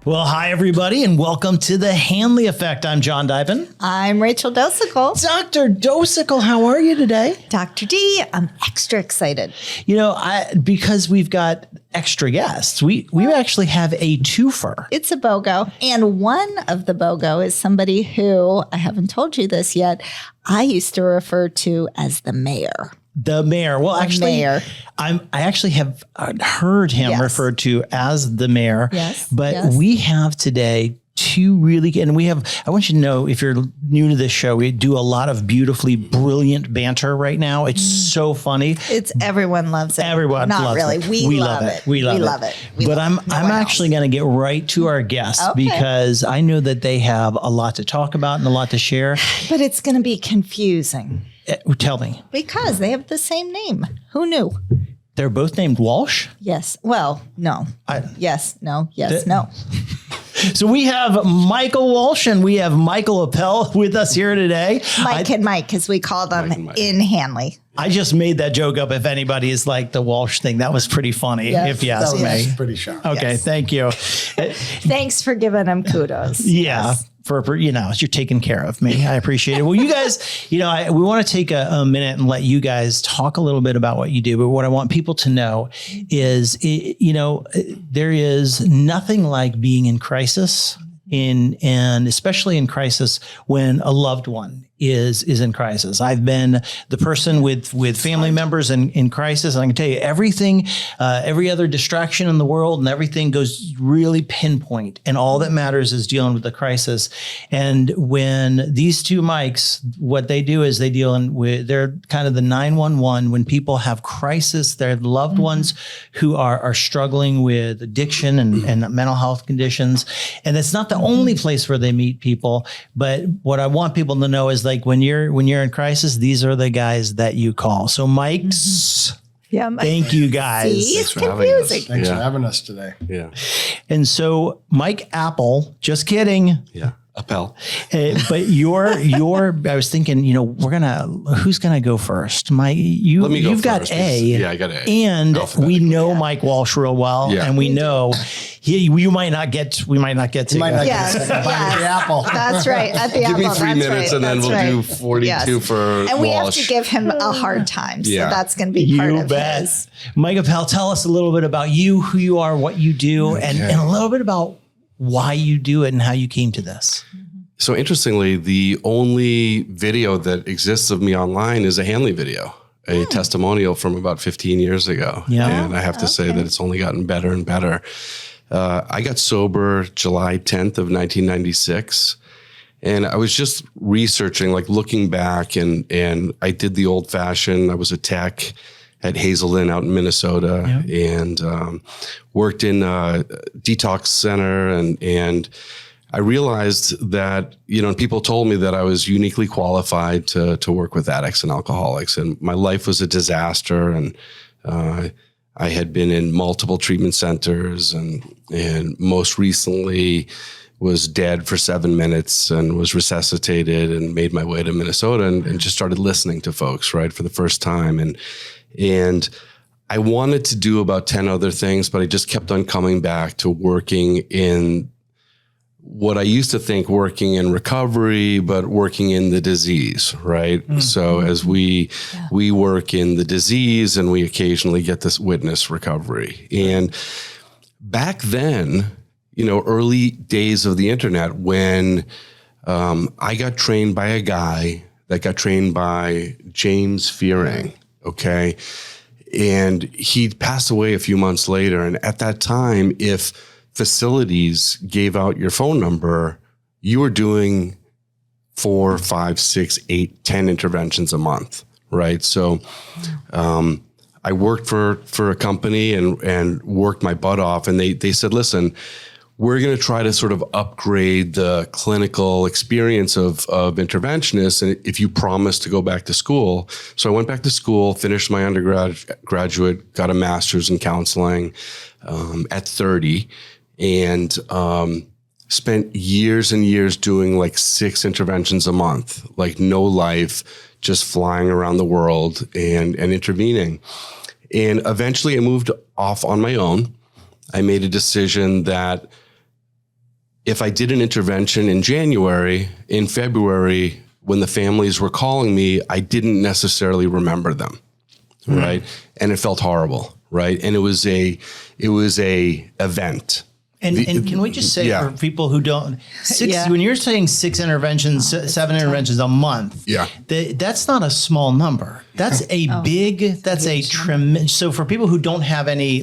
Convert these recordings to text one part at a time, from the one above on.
Well, hi, everybody, and welcome to the Hanley Effect. I'm John Dyben. I'm Rachel Docekal. Dr. Docekal, how are you today? Dr. D, I'm extra excited. You know, because we've got extra guests, we actually have a twofer. It's a BOGO. And one of the BOGO is somebody who, I haven't told you this yet, I used to refer to as the mayor. The mayor. Well, mayor. I actually have heard him referred to as the mayor. Yes. But we have today two really, and I want you to know, if you're new to this show, we do a lot of beautifully brilliant banter right now. It's so funny. Everyone loves it. Everyone Not loves really. it. We love it. We love it. But I'm actually going to get right to our guests because I know that they have a lot to talk about and a lot to share. But it's going to be confusing. Tell me. Because they have the same name. Who knew? They're both named Walsh? Yes. Well, no. Yes, no. Yes, no. So we have Michael Walsh and we have Michael Appel with us here today. Mike and Mike, as we call them in Hanley. I just made that joke up. If anybody is like the Walsh thing, that was pretty funny, if you ask me. That was pretty sharp. Okay, thank you. Thanks for giving them kudos. Yeah. Yes. For you're taking care of me. I appreciate it. Well, you guys, we want to take a minute and let you guys talk a little bit about what you do. But what I want people to know is, there is nothing like being in crisis, and especially in crisis when a loved one is in crisis. I've been the person with family members in crisis. And I can tell you everything, every other distraction in the world and everything goes really pinpoint. And all that matters is dealing with the crisis. And when these two mics, what they do is they're kind of the 911 when people have crisis, their loved ones who are struggling with addiction and mental health conditions. And it's not the only place where they meet people. But what I want people to know is, like, when you're in crisis, these are the guys that you call. So Mike's, thank you guys. See, it's confusing. Thanks for having us today. Yeah. And so Mike Appel, just kidding. Yeah. Appel. But I was thinking, who's gonna go first? You've got A. Yeah, I got A. And we know Mike Walsh real well, and we know we might not get to. The apple. That's right. At the apple. Give me 3 minutes and then we'll do 42 for And we Walsh. have to give him a hard time. So that's going to be You part of bet. his. Mike Appel, tell us a little bit about you, who you are, what you do, and a little bit about why you do it and how you came to this. So interestingly, the only video that exists of me online is a Hanley video, a testimonial from about 15 years ago. Yeah. And I have to say that it's only gotten better and better. I got sober July 10th of 1996. And I was just researching, like looking back, and I did the old fashioned. I was a tech at Hazelden out in Minnesota, and worked in a detox center. And I realized that, people told me that I was uniquely qualified to work with addicts and alcoholics. And my life was a disaster. And I had been in multiple treatment centers and most recently was dead for 7 minutes and was resuscitated and made my way to Minnesota and just started listening to folks, right, for the first time. And I wanted to do about 10 other things, but I just kept on coming back to working in what I used to think working in recovery, but working in the disease, right? Mm-hmm. So as we work in the disease and we occasionally get this witness recovery. And back then, early days of the internet, when I got trained by a guy that got trained by James Fearing, okay? And he passed away a few months later. And at that time, if facilities gave out your phone number, you were doing 4, 5, 6, 8, 10 interventions a month, right? So I worked for a company and worked my butt off. And they said, listen, we're going to try to sort of upgrade the clinical experience of interventionists, and if you promise to go back to school. So I went back to school, finished my undergraduate, got a master's in counseling at 30, and spent years and years doing like 6 interventions a month, like no life, just flying around the world and intervening. And eventually I moved off on my own. I made a decision that if I did an intervention in January, in February, when the families were calling me, I didn't necessarily remember them, right? And it felt horrible, right? And it was a event. And can we just say for people who don't, when you're saying 6 interventions, 7 interventions a month, that's not a small number. That's that's a tremendous. So for people who don't have any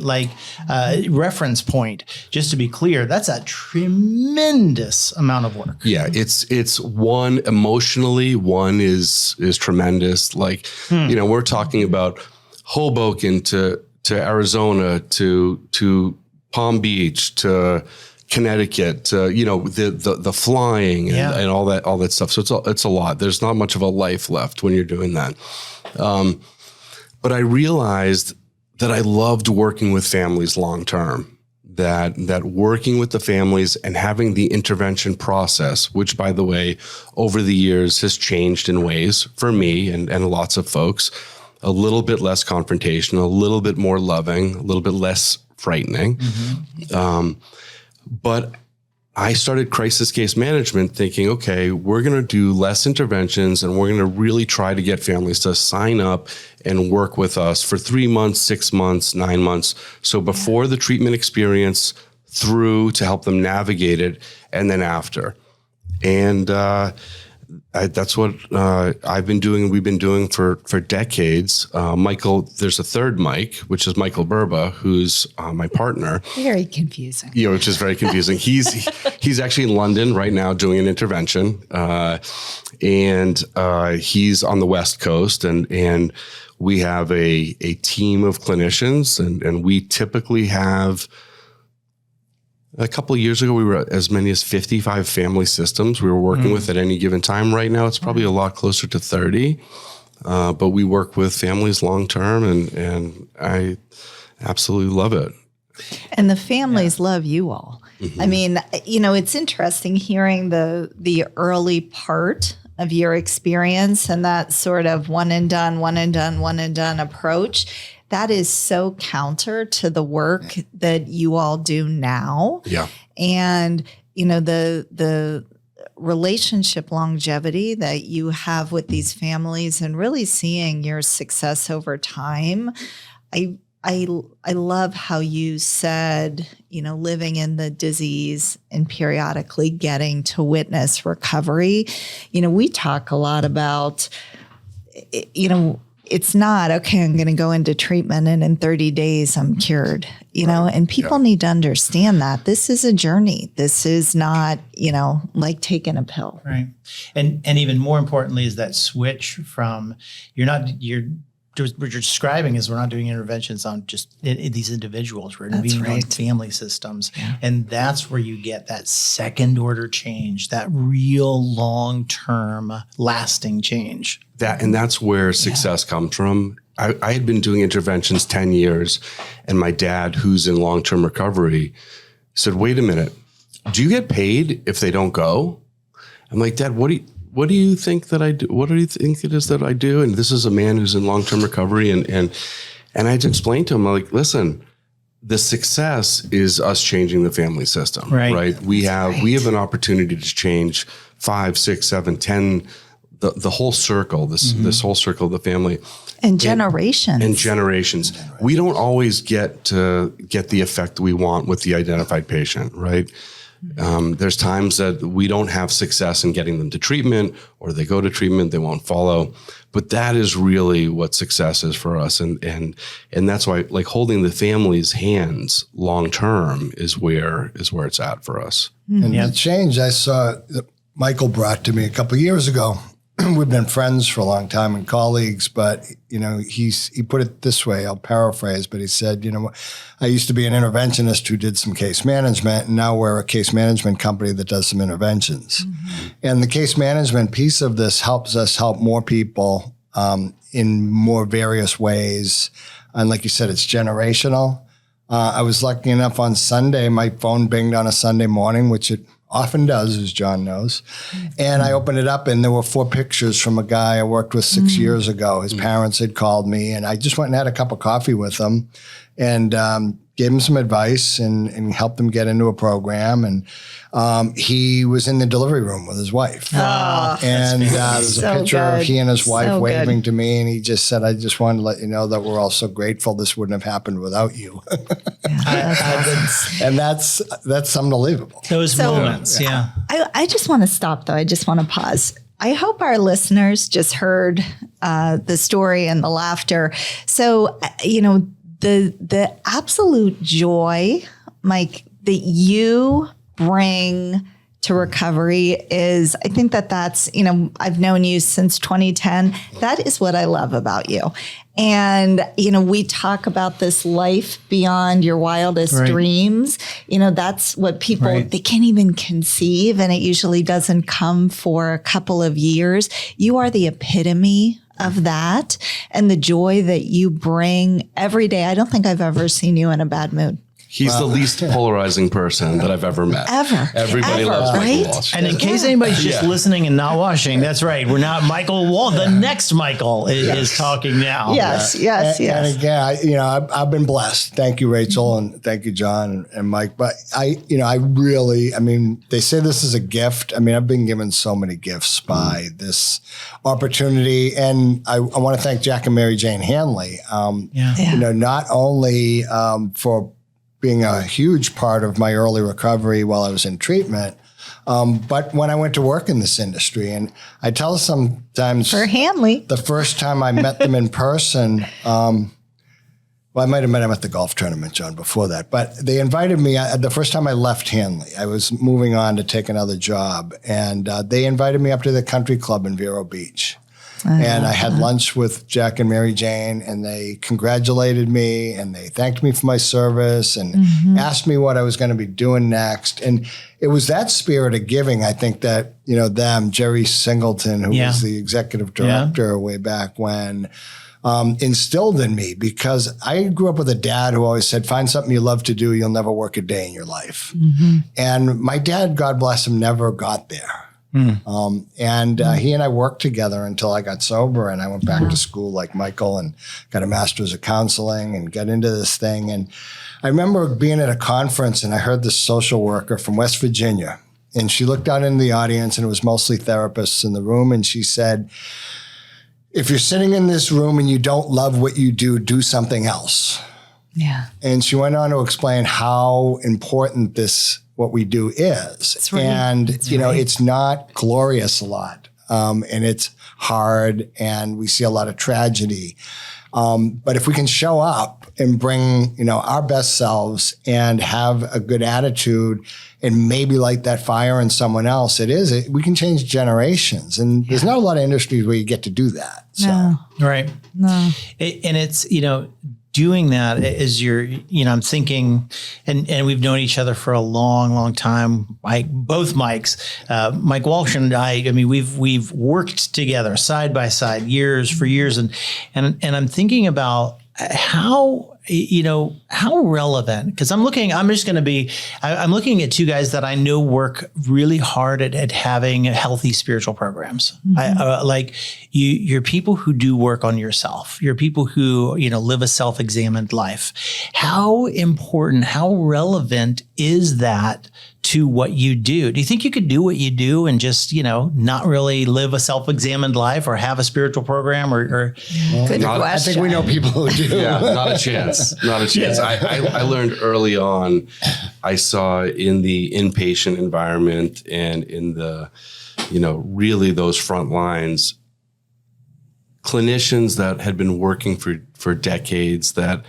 reference point, just to be clear, that's a tremendous amount of work. Yeah, it's one emotionally, one is tremendous. We're talking about Hoboken to Arizona to Palm Beach to Connecticut to, the flying and all that stuff. So it's a lot. There's not much of a life left when you're doing that. But I realized that I loved working with families long term, that working with the families and having the intervention process, which by the way, over the years has changed in ways for me and lots of folks, a little bit less confrontational, a little bit more loving, a little bit less frightening. But I started crisis case management thinking, okay, we're going to do less interventions and we're going to really try to get families to sign up and work with us for 3 months, 6 months, 9 months. So before the treatment experience, through to help them navigate it, and then after. And that's what I've been doing. We've been doing for decades. Michael, there's a third Mike, which is Michael Burba, who's my partner. Very confusing. Which is very confusing. He's actually in London right now doing an intervention, and he's on the West Coast, and we have a team of clinicians, and we typically have. A couple of years ago, we were as many as 55 family systems we were working with at any given time. Right now, it's probably a lot closer to 30. But we work with families long term, and I absolutely love it. And the families love you all. I mean, it's interesting hearing the early part of your experience and that sort of one and done approach. That is so counter to the work that you all do now. Yeah. And, the relationship longevity that you have with these families and really seeing your success over time. I love how you said, living in the disease and periodically getting to witness recovery. We talk a lot about, it's not, okay, I'm going to go into treatment and in 30 days I'm cured, and people need to understand that this is a journey. This is not, like taking a pill. Right. And even more importantly is that switch from what you're describing is we're not doing interventions on just these individuals. We're intervening on family systems. Yeah. And that's where you get that second order change, that real long-term lasting change. That's where success comes from. I had been doing interventions 10 years, and my dad, who's in long-term recovery, said, wait a minute, do you get paid if they don't go? I'm like, Dad, what do you think that I do? What do you think it is that I do? And this is a man who's in long-term recovery. And I had to explain to him, I'm like, listen, the success is us changing the family system, right? We have an opportunity to change 5, 6, 7, 10, the whole circle, this whole circle of the family. And generations. And generations. We don't always get to get the effect we want with the identified patient, right? There's times that we don't have success in getting them to treatment, or they go to treatment, they won't follow. But that is really what success is for us. And that's why, like, holding the family's hands long term is where it's at for us. And the change I saw that Michael brought to me a couple of years ago. We've been friends for a long time and colleagues, but he put it this way, I'll paraphrase, but he said, I used to be an interventionist who did some case management, and now we're a case management company that does some interventions. Mm-hmm. And the case management piece of this helps us help more people in more various ways. And like you said, it's generational. I was lucky enough on Sunday, my phone binged on a Sunday morning, which it often does, as John knows. And I opened it up, and there were 4 pictures from a guy I worked with 6 years ago. His parents had called me, and I just went and had a cup of coffee with him. And gave him some advice and helped him get into a program. And he was in the delivery room with his wife. And there's a picture of he and his wife waving to me. And he just said, I just wanted to let you know that we're all so grateful this wouldn't have happened without you. And that's unbelievable. Those moments, yeah. I just want to stop, though. I just want to pause. I hope our listeners just heard the story and the laughter. So, the absolute joy, Mike, that you bring to recovery is, I think that's, I've known you since 2010. That is what I love about you. And, we talk about this life beyond your wildest dreams. That's what people, they can't even conceive. And it usually doesn't come for a couple of years. You are the epitome of that, and the joy that you bring every day. I don't think I've ever seen you in a bad mood. He's the least polarizing person that I've ever met. Everybody loves Michael Walsh. And in case anybody's just listening and not watching, that's right. We're not Michael Walsh. The next Michael is talking now. Yes. And again, I've been blessed. Thank you, Rachel, and thank you, John and Mike. But I really, they say this is a gift. I've been given so many gifts by this opportunity, and I want to thank Jack and Mary Jane Hanley. Not only for being a huge part of my early recovery while I was in treatment, but when I went to work in this industry. And I tell sometimes for Hanley, the first time I met them in person, I might have met them at the golf tournament, John, before that. But they invited me, the first time I left Hanley, I was moving on to take another job. And they invited me up to the country club in Vero Beach. And I had lunch with Jack and Mary Jane, and they congratulated me, and they thanked me for my service, and asked me what I was going to be doing next. And it was that spirit of giving, I think, that, Jerry Singleton, who was the executive director way back when, instilled in me, because I grew up with a dad who always said, find something you love to do, you'll never work a day in your life. And my dad, God bless him, never got there. He and I worked together until I got sober, and I went back to school like Michael and got a master's of counseling and got into this thing. And I remember being at a conference, and I heard this social worker from West Virginia, and she looked out into the audience, and it was mostly therapists in the room. And she said, if you're sitting in this room and you don't love what you do something else. Yeah. And she went on to explain how important what we do is. And, it's not glorious a lot. And it's hard, and we see a lot of tragedy. But if we can show up and bring, our best selves and have a good attitude and maybe light that fire in someone else, we can change generations. And there's not a lot of industries where you get to do that. So. No. Right. No. And it's, doing that is I'm thinking, and we've known each other for a long, long time. Both Mikes, Mike Walsh and I mean, we've worked together side by side for years. And I'm thinking about how relevant, because I'm looking at two guys that I know work really hard at having healthy spiritual programs. You're people who do work on yourself. You're people who, live a self-examined life. How important, how relevant is that to what you do? Do you think you could do what you do and just, not really live a self-examined life or have a spiritual program or Good question. I think we know people who do. Yeah, not a chance. Not a chance. I learned early on, I saw in the inpatient environment and in the, really those front lines, clinicians that had been working for decades that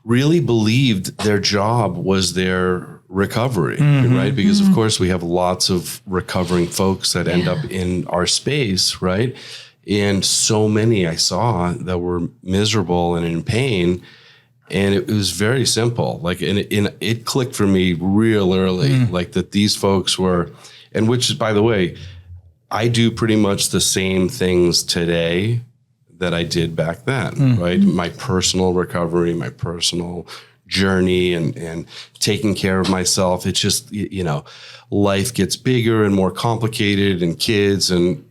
really believed their job was their recovery, right? Because of course we have lots of recovering folks that end up in our space, right? And so many I saw that were miserable and in pain. And it was very simple. And it clicked for me real early, that these folks were, and which is, by the way, I do pretty much the same things today that I did back then, right? My personal recovery, my personal journey and taking care of myself. It's just, life gets bigger and more complicated, and kids and,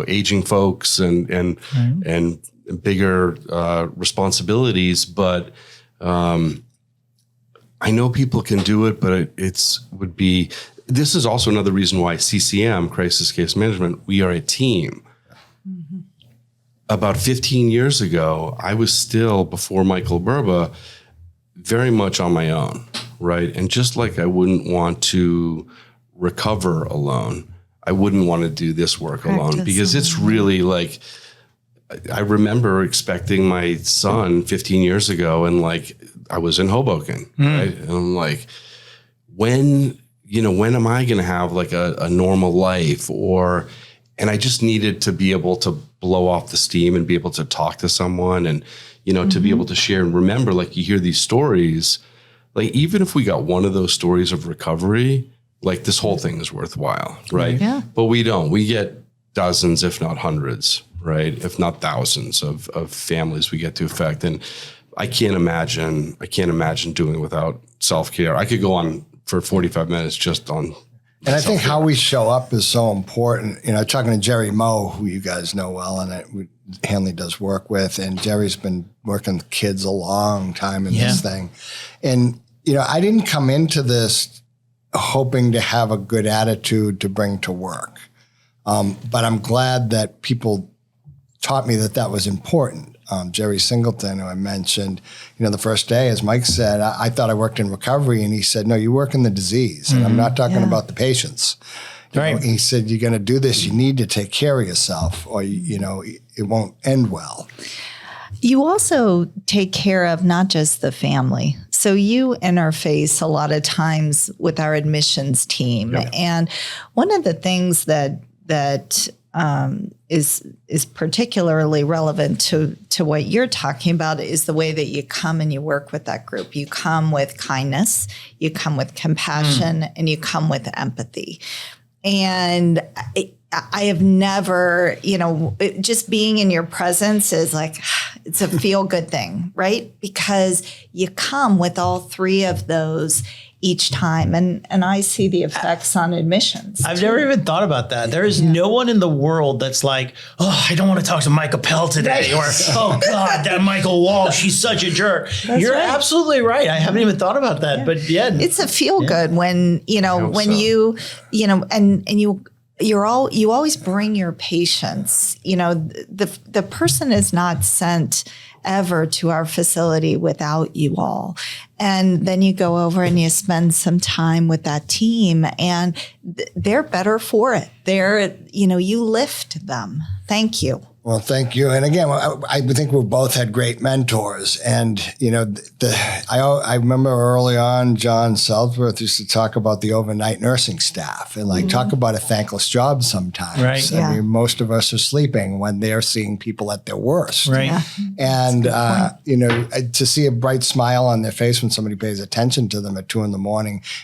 aging folks and bigger responsibilities. But I know people can do it, but this is also another reason why CCM, crisis case management, we are a team. Mm-hmm. About 15 years ago, I was still, before Michael Burba, very much on my own, right? And just like I wouldn't want to recover alone, I wouldn't want to do this work alone, because it's really like, I remember expecting my son 15 years ago, and like I was in Hoboken, right? And I'm like, when am I going to have like a normal life? And I just needed to be able to blow off the steam and be able to talk to someone, and, to be able to share and remember, like, you hear these stories, like, even if we got one of those stories of recovery, like, this whole thing is worthwhile, right? Yeah. But we don't. We get dozens, if not hundreds, right? If not thousands of families we get to affect. And I can't imagine doing it without self-care. I could go on for 45 minutes just on. And I think how we show up is so important. Talking to Jerry Moe, who you guys know well, and Hanley does work with, and Jerry's been working with kids a long time in this thing. And, I didn't come into this hoping to have a good attitude to bring to work. But I'm glad that people taught me that was important. Jerry Singleton, who I mentioned, the first day, as Mike said, I thought I worked in recovery, and he said, no, you work in the disease. And I'm not talking about the patients. Right. He said, you're going to do this, you need to take care of yourself, or, it won't end well. You also take care of not just the family. So you interface a lot of times with our admissions team. Yep. And one of the things that is particularly relevant to what you're talking about is the way that you come and you work with that group. You come with kindness, you come with compassion, and you come with empathy. And I have never, just being in your presence is like, it's a feel good thing, right? Because you come with all three of those each time. And I see the effects on admissions. I've never even thought about that. There is no one in the world that's like, oh, I don't want to talk to Mike Appel today. Right. Or, oh God, that Michael Walsh, he's such a jerk. You're absolutely right. I haven't even thought about that, but it's a feel good when, you always bring your patients. The person is not sent ever to our facility without you all. And then you go over and you spend some time with that team, and they're better for it. You lift them. Thank you. Well, thank you. And again, I think we both had great mentors. And, I remember early on, John Southworth used to talk about the overnight nursing staff and talk about a thankless job sometimes. Right. I mean, most of us are sleeping when they're seeing people at their worst. Right. Yeah. And, to see a bright smile on their face when somebody pays attention to them at 2 a.m.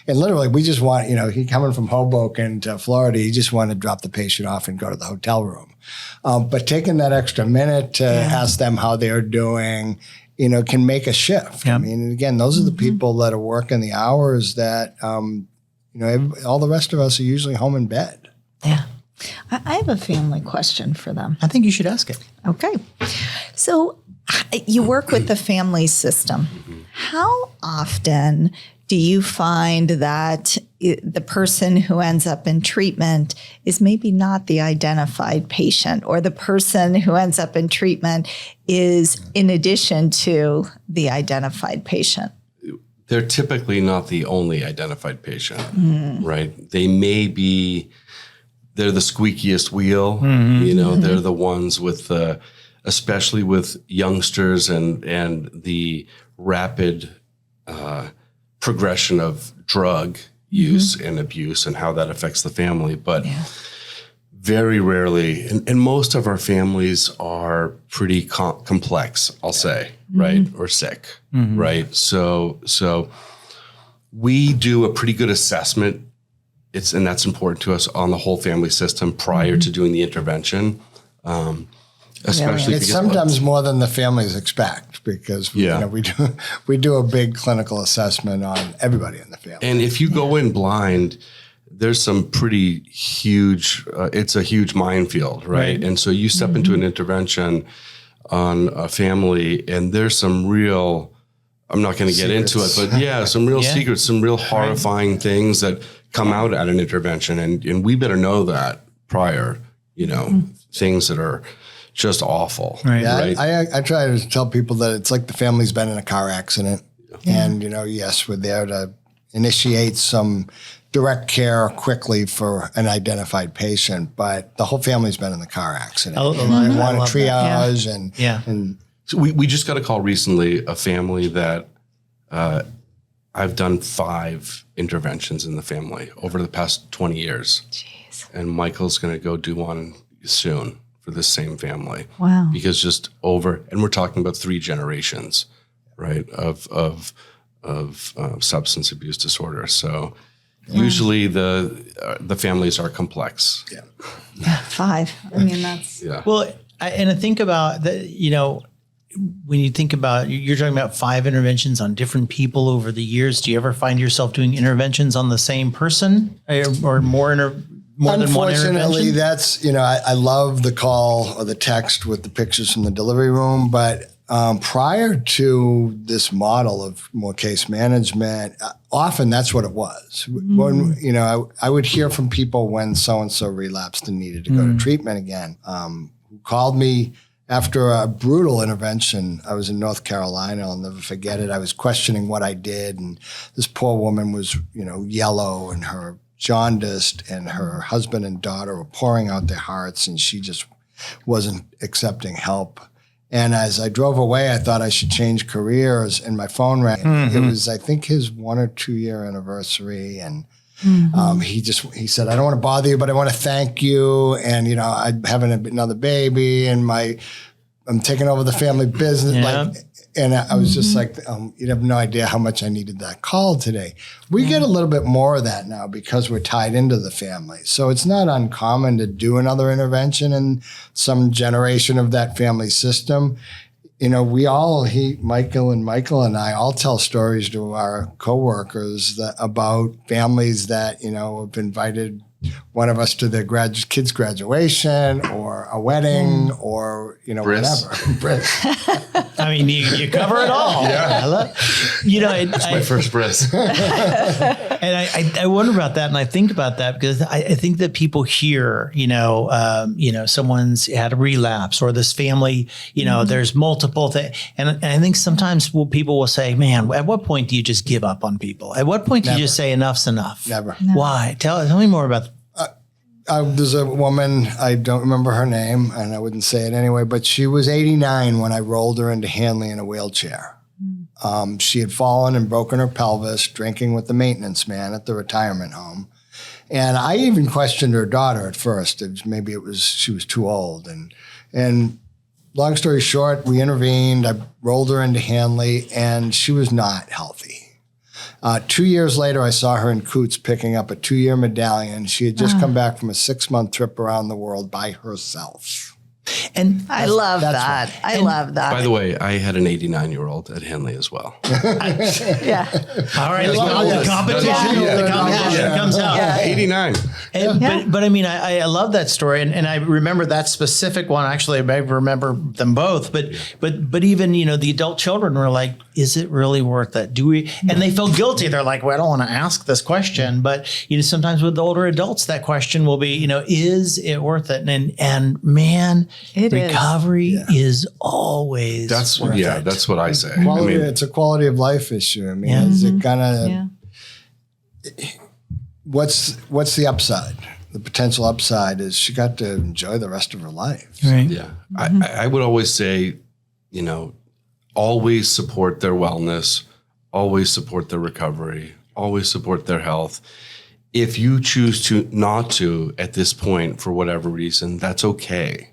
And literally, we just want, he coming from Hoboken to Florida, he just wanted to drop the patient off and go to the hotel room. But taking that extra minute to ask them how they're doing, can make a shift. Yep. I mean, again, those are the people that are working the hours that, all the rest of us are usually home in bed. Yeah. I have a family question for them. I think you should ask it. Okay. So you work with the family system. How often do you find that the person who ends up in treatment is maybe not the identified patient, or the person who ends up in treatment is in addition to the identified patient? They're typically not the only identified patient, right? They may be, they're the squeakiest wheel, they're the ones with, especially with youngsters and the rapid progression of drug use and abuse and how that affects the family. But very rarely, and most of our families are pretty complex, I'll say, right? Or sick, right? So we do a pretty good assessment. And that's important to us on the whole family system prior to doing the intervention. Especially it's sometimes more than the families expect, because we do a big clinical assessment on everybody in the family. And if you go in blind, there's some pretty huge, it's a huge minefield, right? And so you step into an intervention on a family, and there's some real I'm not going to get into it, but yeah, some real secrets, some real horrifying things that come out at an intervention. And we better know that prior, things that are just awful. Right. Yeah, Right? I try to tell people that it's like the family's been in a car accident. And, yes, we're there to initiate some direct care quickly for an identified patient, but the whole family's been in the car accident. And they want to triage and So we just got a call recently, a family that I've done 5 interventions in the family over the past 20 years. Jeez. And Michael's going to go do one soon for the same family. Wow. Because and we're talking about 3 generations, right, of substance abuse disorder. So usually the families are complex. Yeah, 5. I mean, that's Well, I think about that, when you think about, you're talking about 5 interventions on different people over the years. Do you ever find yourself doing interventions on the same person or more than one intervention? Unfortunately, that's, I love the call or the text with the pictures from the delivery room, but prior to this model of more case management, often that's what it was. When, I would hear from people when so-and-so relapsed and needed to go to treatment again, who called me after a brutal intervention. I was in North Carolina. I'll never forget it. I was questioning what I did, and this poor woman was, yellow, and her jaundiced, and her husband and daughter were pouring out their hearts, and she just wasn't accepting help. And as I drove away, I thought I should change careers, and my phone rang. It was, I think, his 1 or 2 year anniversary, and he said, "I don't want to bother you, but I want to thank you. And, I'm having another baby, and I'm taking over the family business." Yeah. And I was just like, "You have no idea how much I needed that call today." We get a little bit more of that now because we're tied into the family. So it's not uncommon to do another intervention in some generation of that family system. Michael and I all tell stories to our coworkers about families that, have invited one of us to their kids' graduation or a wedding or, Bris. whatever. Bris. I mean, you cover it all. It's my first breath. And I wonder about that, and I think about that because I think that people hear, someone's had a relapse, or this family, there's multiple things, and I think sometimes people will say, "Man, at what point do you just give up on people? At what point do you just say enough's enough?" Never. Why? Tell me more about. There's a woman, I don't remember her name, and I wouldn't say it anyway, but she was 89 when I rolled her into Hanley in a wheelchair. She had fallen and broken her pelvis drinking with the maintenance man at the retirement home. And I even questioned her daughter at first. Maybe she was too old. And long story short, we intervened. I rolled her into Hanley, and she was not healthy. 2 years later, I saw her in Coots picking up a 2-year medallion. She had just come back from a 6-month trip around the world by herself. And I love that. I love that. By the way, I had an 89-year-old at Hanley as well. Yeah. all right, the competition comes out. Yeah. 89. But I mean, I love that story, and I remember that specific one. Actually, I remember them both. But even the adult children were like, "Is it really worth it? Do we?" And they feel guilty. They're like, "Well, I don't want to ask this question." But sometimes with the older adults, that question will be, "Is it worth it?" And man, recovery is always worth it. That's what I say. It's a quality of life issue. I mean, is it gonna? What's the upside? The potential upside is she got to enjoy the rest of her life. Right. Yeah. I would always say, always support their wellness, always support their recovery, always support their health. If you choose to not to at this point for whatever reason, that's okay.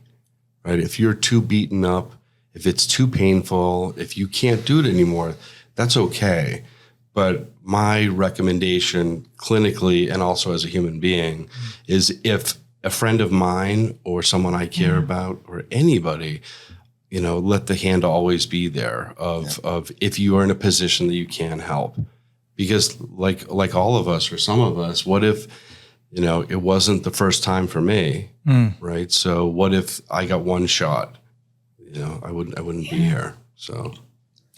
Right? If you're too beaten up, if it's too painful, if you can't do it anymore, that's okay. But my recommendation clinically and also as a human being is if a friend of mine or someone I care about or anybody, let the hand always be there of if you are in a position that you can help. Because like all of us or some of us, what if, it wasn't the first time for me, right? So what if I got one shot? I wouldn't be here. So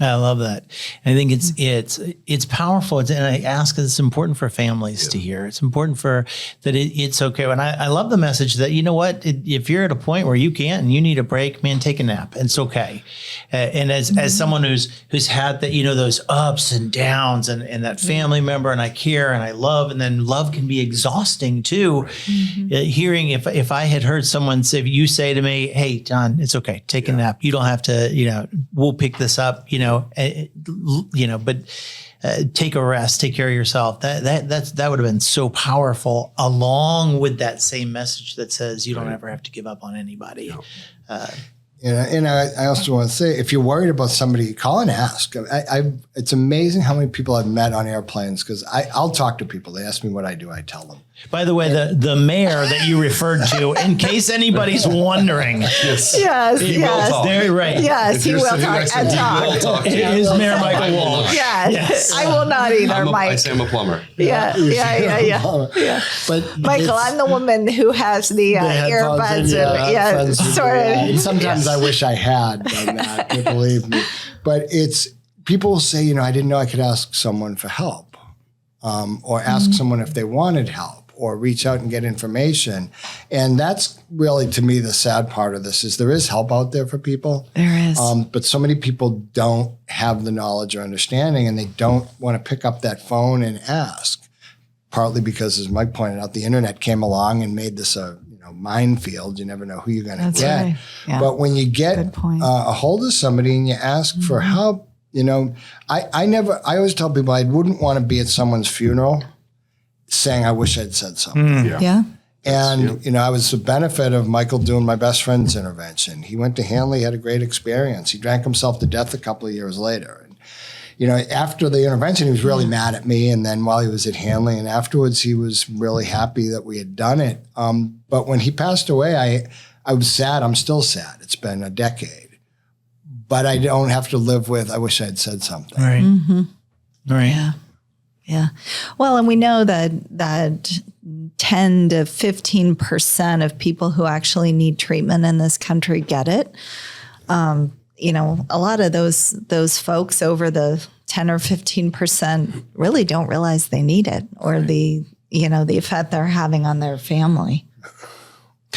I love that. I think it's powerful. And I ask because it's important for families to hear. It's important for that it's okay. And I love the message that, you know what, if you're at a point where you can't and you need a break, man, take a nap. It's okay. And as someone who's had that, those ups and downs and that family member, and I care and I love, and then love can be exhausting too. Hearing if I had heard someone say, you say to me, hey, John, it's okay. Take a nap. You don't have to, we'll pick this up, but take a rest, take care of yourself. That would have been so powerful, along with that same message that says you don't ever have to give up on anybody. And I also want to say, if you're worried about somebody, call and ask. It's amazing how many people I've met on airplanes, because I'll talk to people. They ask me what I do. I tell them. By the way, the mayor that you referred to, in case anybody's wondering. Yes. Very right. Yes, he will talk. It is Mayor Michael Walsh. Yes. I will not either, Mike. I say I'm a plumber. Yeah. But Michael, I'm the woman who has the earbuds and sort of. Sometimes I wish I had done that, believe me. But it's, people say, I didn't know I could ask someone for help, or ask someone if they wanted help, or reach out and get information. And that's really, to me, the sad part of this is there is help out there for people. There is. But so many people don't have the knowledge or understanding, and they don't want to pick up that phone and ask. Partly because, as Mike pointed out, the internet came along and made this a minefield. You never know who you're going to get. Right. Yeah. But when you get a hold of somebody and you ask for help, I always tell people I wouldn't want to be at someone's funeral saying, I wish I'd said something. Yeah. And, I was the benefit of Michael doing my best friend's intervention. He went to Hanley, had a great experience. He drank himself to death a couple of years later. And, after the intervention, he was really mad at me. And then while he was at Hanley and afterwards, he was really happy that we had done it. But when he passed away, I was sad. I'm still sad. It's been a decade. But I don't have to live with, I wish I had said something. Right. Mm-hmm. Right. Yeah. Yeah. Well, and we know that 10 to 15% of people who actually need treatment in this country get it. A lot of those folks over the 10 or 15% really don't realize they need it, or the effect they're having on their family.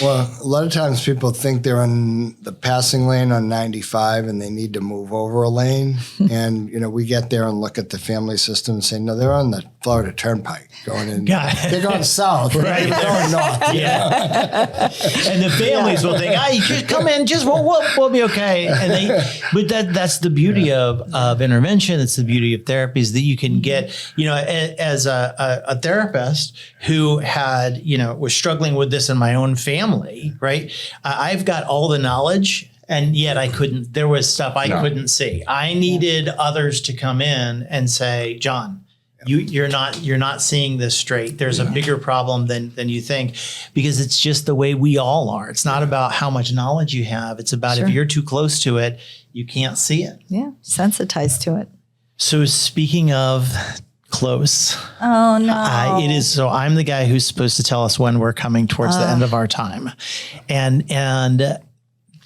Well, a lot of times people think they're on the passing lane on 95 and they need to move over a lane. And, we get there and look at the family system and say, no, they're on the Florida Turnpike going in. They're going south. Right. They're going north. Yeah. And the families will think, you just come in, we'll be okay. But that's the beauty of intervention. It's the beauty of therapy, is that you can get, as a therapist who had, was struggling with this in my own family, right? I've got all the knowledge, and yet there was stuff I couldn't see. I needed others to come in and say, John, you're not seeing this straight. There's a bigger problem than you think, because it's just the way we all are. It's not about how much knowledge you have. It's about if you're too close to it, you can't see it. Yeah. Sensitized to it. So speaking of close. Oh no. It is. So I'm the guy who's supposed to tell us when we're coming towards the end of our time. And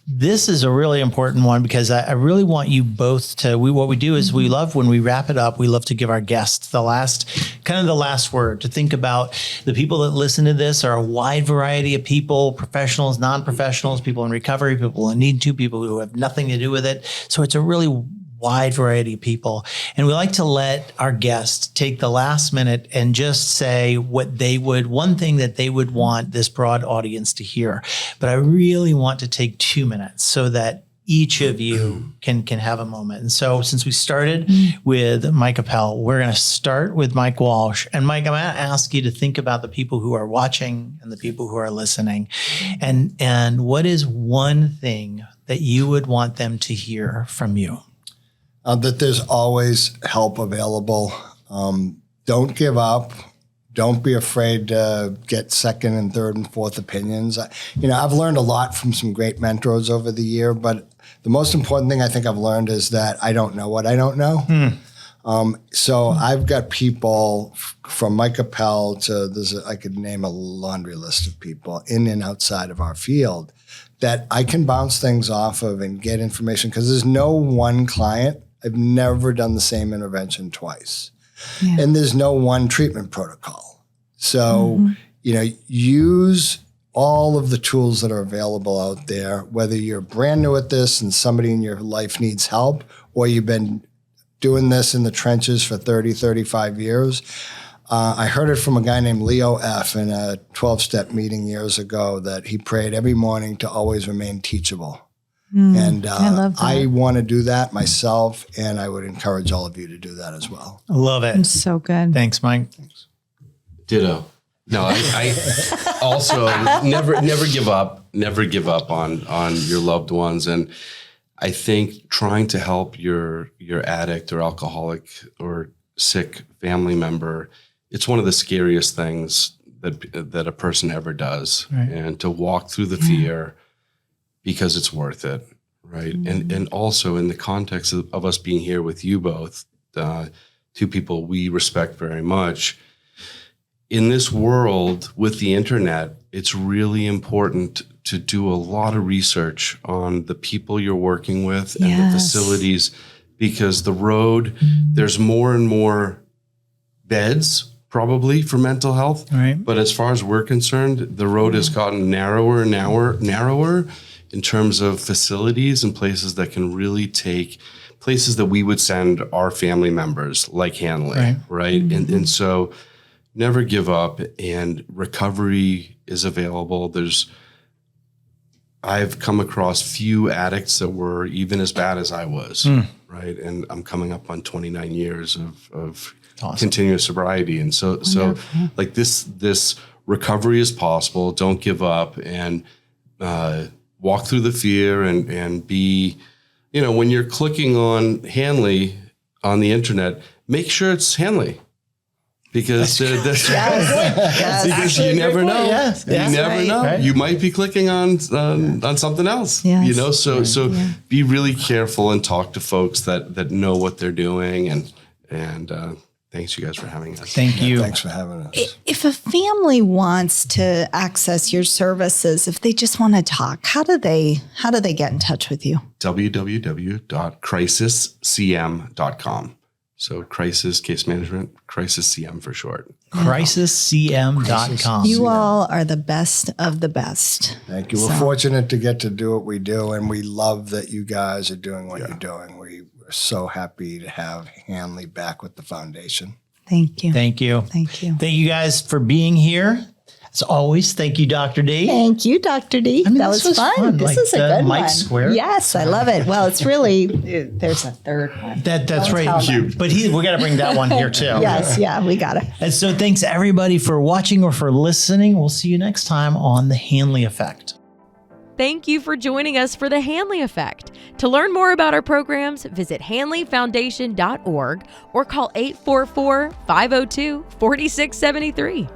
this is a really important one, because I really want you both to, what we do is we love, when we wrap it up, we love to give our guests the last word, to think about the people that listen to this are a wide variety of people, professionals, non-professionals, people in recovery, people in need to, people who have nothing to do with it. So it's a really wide variety of people. And we like to let our guests take the last minute and just say one thing that they would want this broad audience to hear. But I really want to take 2 minutes so that each of you can have a moment. And so since we started with Mike Appel, we're going to start with Mike Walsh. And Mike, I'm going to ask you to think about the people who are watching and the people who are listening. And what is one thing that you would want them to hear from you? That there's always help available. Don't give up. Don't be afraid to get second and third and fourth opinions. I've learned a lot from some great mentors over the year, but the most important thing I think I've learned is that I don't know what I don't know. So I've got people from Mike Appel to I could name a laundry list of people in and outside of our field that I can bounce things off of and get information, because there's no one client I've never done the same intervention twice. And there's no one treatment protocol. So, use all of the tools that are available out there, whether you're brand new at this and somebody in your life needs help, or you've been doing this in the trenches for 30, 35 years. I heard it from a guy named Leo F. in a 12-step meeting years ago that he prayed every morning to always remain teachable. And I love that. I want to do that myself, and I would encourage all of you to do that as well. I love it. It's so good. Thanks, Mike. Ditto. No, I also never give up on your loved ones. And I think trying to help your addict or alcoholic or sick family member, it's one of the scariest things that a person ever does. Right. And to walk through the fear because it's worth it. Right. And also in the context of us being here with you both, two people we respect very much. In this world with the internet, it's really important to do a lot of research on the people you're working with and the facilities, because there's more and more beds probably for mental health. Right. But as far as we're concerned, the road has gotten narrower and narrower in terms of facilities and places that can really take places that we would send our family members like Hanley. Right. And so never give up, and recovery is available. I've come across few addicts that were even as bad as I was, right? And I'm coming up on 29 years of continuous sobriety. And so like this recovery is possible. Don't give up, and walk through the fear and be, when you're clicking on Hanley on the internet, make sure it's Hanley. Because because you never know. Yes. You never know. Right. You might be clicking on something else. Yes. So be really careful and talk to folks that know what they're doing. And thanks you guys for having us. Thank you. Thanks for having us. If a family wants to access your services, if they just want to talk, how do they get in touch with you? www.crisiscm.com. So crisis, case management, crisis CM for short. Crisiscm.com. You all are the best of the best. Thank you. We're fortunate to get to do what we do, and we love that you guys are doing what you're doing. We're so happy to have Hanley back with the foundation. Thank you. Thank you. Thank you. Thank you guys for being here. As always, thank you, Dr. D. Thank you, Dr. D. I mean, that this was fun. This like is a the good Mike one. Square. Yes, I love it. Well, it's really, there's a third one. That's right. tell them. But we got to bring that one here too. Yes, we got it. And so thanks everybody for watching or for listening. We'll see you next time on The Hanley Effect. Thank you for joining us for The Hanley Effect. To learn more about our programs, visit hanleyfoundation.org or call 844-502-4673.